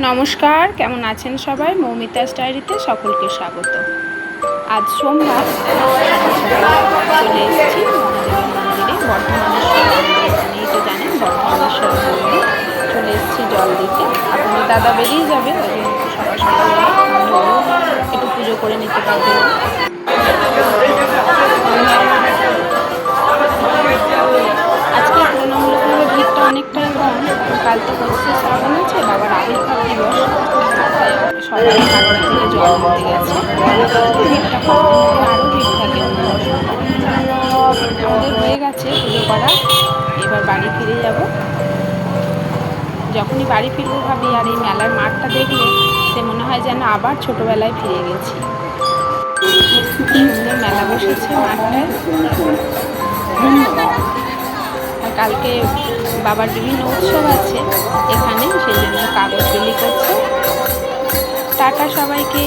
নমস্কার, কেমন আছেন সবাই? মৌমিতাস ডায়েরিতে সকলকে স্বাগত। আজ সোমবার চলে এসেছি মহাদেবের মন্দিরে, বর্ধমানেশ্বর মন্দির। এখানেই তো জানেন বর্ধমানেশ্বর মন্দির। চলে এসেছি জল দিতে। আপনাদের দাদা বেরিয়ে যাবে, ওই সকাল সকালবেলা একটু পুজো করে নিতে পারবে। আজকে তুলনামূলকভাবে ভিড়টা অনেকটাই কম। কাল তো হচ্ছে শ্রাবণ আছে, বাবার আবির্ভাব দিবস, তাই সবাই ঠাকুর থেকে জল দিতে গেছে। ভিড়টা কম, আরও ভিড় থাকে অন্য সময়। আমাদের হয়ে গেছে পুজো করা, এবার বাড়ি ফিরে যাব। যখনই বাড়ি ফিরবো ভাবি আর এই মেলার মাঠটা দেখলে সে মনে হয় যেন আবার ছোটোবেলায় ফিরে গেছি। সুন্দর মেলা বসেছে মাঠটায়। আর কালকে বাবার বিভিন্ন উৎসব আছে এখানে, সেই জন্য কাগজ বিলি করছে। টাটা সবাইকে।